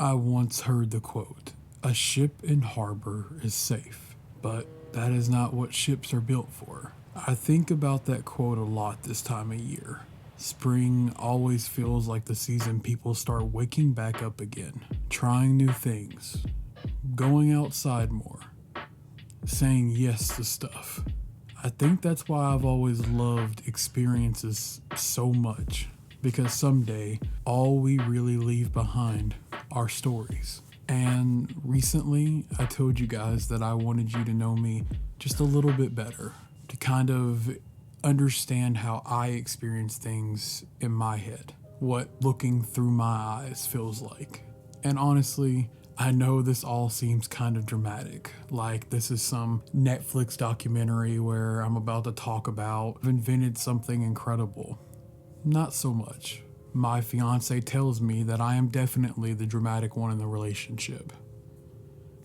I once heard the quote, "A ship in harbor is safe," but that is not what ships are built for. I think about that quote a lot this time of year. Spring always feels like the season people start waking back up again, trying new things, going outside more, saying yes to stuff. I think that's why I've always loved experiences so much, because someday all we really leave behind are stories. And recently I told you guys that I wanted you to know me just a little bit better, to kind of understand how I experience things in my head, what looking through my eyes feels like. And honestly, I know this all seems kind of dramatic, like this is some Netflix documentary where I'm about to talk about I've invented something incredible. Not so much. My fiance tells me that I am definitely the dramatic one in the relationship.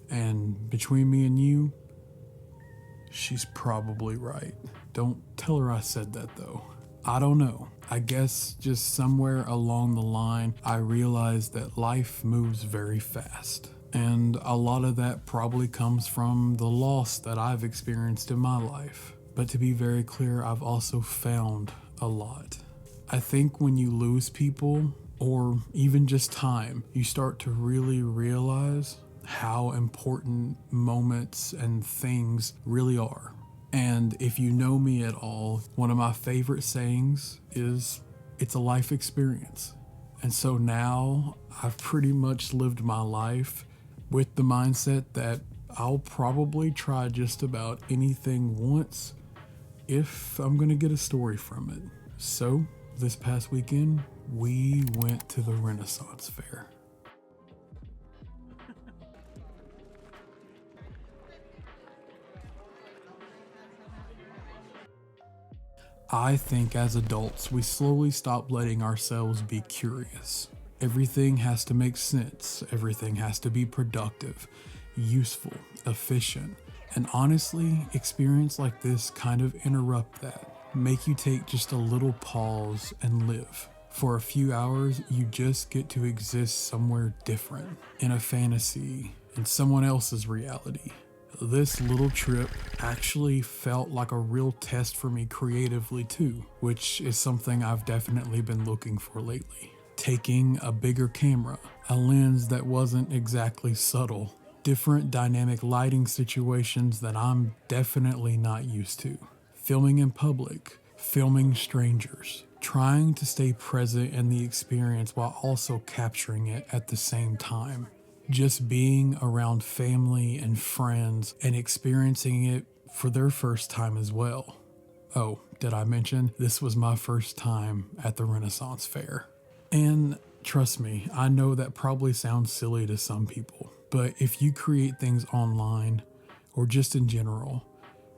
And between me and you, she's probably right. Don't tell her I said that though. I don't know. I guess just somewhere along the line, I realized that life moves very fast. And a lot of that probably comes from the loss that I've experienced in my life. But to be very clear, I've also found a lot. I think when you lose people, or even just time, you start to really realize how important moments and things really are. And if you know me at all, one of my favorite sayings is, "It's a life experience." And so now I've pretty much lived my life with the mindset that I'll probably try just about anything once if I'm gonna get a story from it. So this past weekend, we went to the Renaissance Fair. I think as adults, we slowly stop letting ourselves be curious. Everything has to make sense, everything has to be productive, useful, efficient. And honestly, experience like this kind of interrupt that. Make you take just a little pause and live. For a few hours, you just get to exist somewhere different, in a fantasy, in someone else's reality. This little trip actually felt like a real test for me creatively too, which is something I've definitely been looking for lately. Taking a bigger camera, a lens that wasn't exactly subtle, different dynamic lighting situations that I'm definitely not used to. Filming in public, filming strangers, trying to stay present in the experience while also capturing it at the same time. Just being around family and friends and experiencing it for their first time as well. Oh, did I mention this was my first time at the Renaissance Fair? And trust me, I know that probably sounds silly to some people, but if you create things online or just in general,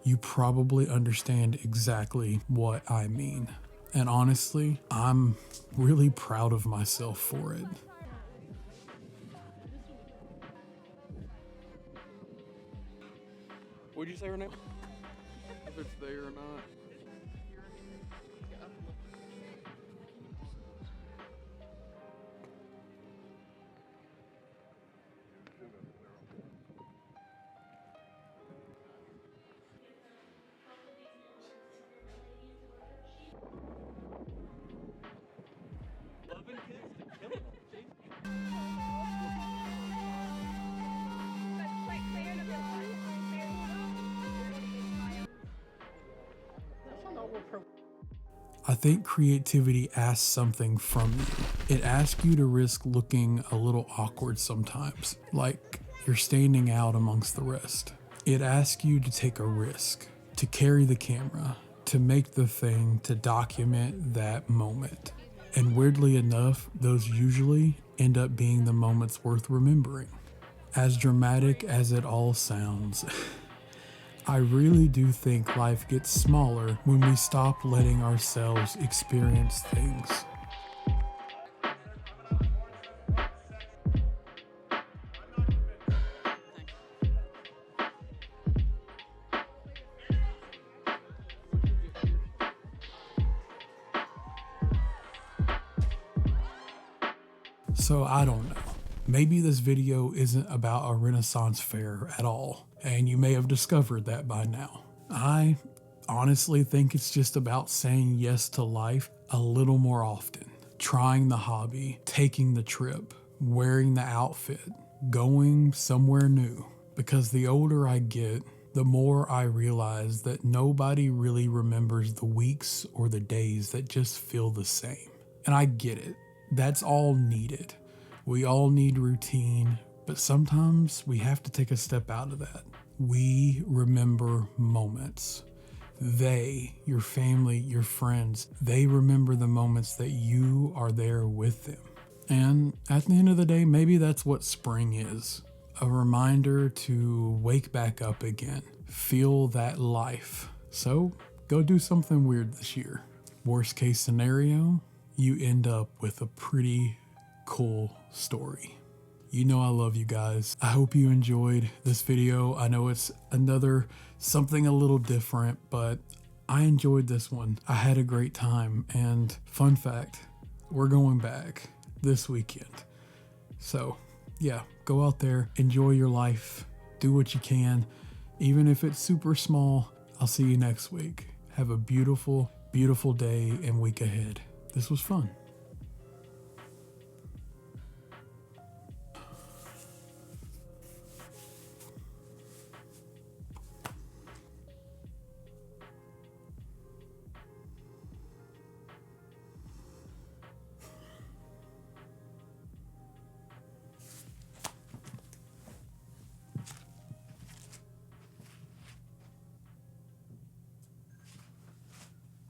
you probably understand exactly what I mean. And honestly, I'm really proud of myself for it. What'd you say her name? If it's there or not. Loving kids to kill them. I think creativity asks something from you. It asks you to risk looking a little awkward sometimes, like you're standing out amongst the rest. It asks you to take a risk, to carry the camera, to make the thing, to document that moment. And weirdly enough, those usually end up being the moments worth remembering. As dramatic as it all sounds, I really do think life gets smaller when we stop letting ourselves experience things. So I don't know. Maybe this video isn't about a Renaissance fair at all, and you may have discovered that by now. I honestly think it's just about saying yes to life a little more often, trying the hobby, taking the trip, wearing the outfit, going somewhere new. Because the older I get, the more I realize that nobody really remembers the weeks or the days that just feel the same. And I get it. That's all needed. We all need routine, but sometimes we have to take a step out of that. We remember moments. They, your family, your friends, they remember the moments that you are there with them. And at the end of the day, maybe that's what spring is. A reminder to wake back up again. Feel that life. So go do something weird this year. Worst case scenario, you end up with a pretty cool story. You know I love you guys. I hope you enjoyed this video. I know it's something a little different, but I enjoyed this one. I had a great time, and fun fact, we're going back this weekend. So yeah, go out there, enjoy your life, do what you can, even if it's super small. I'll see you next week. Have a beautiful, beautiful day and week ahead. This was fun.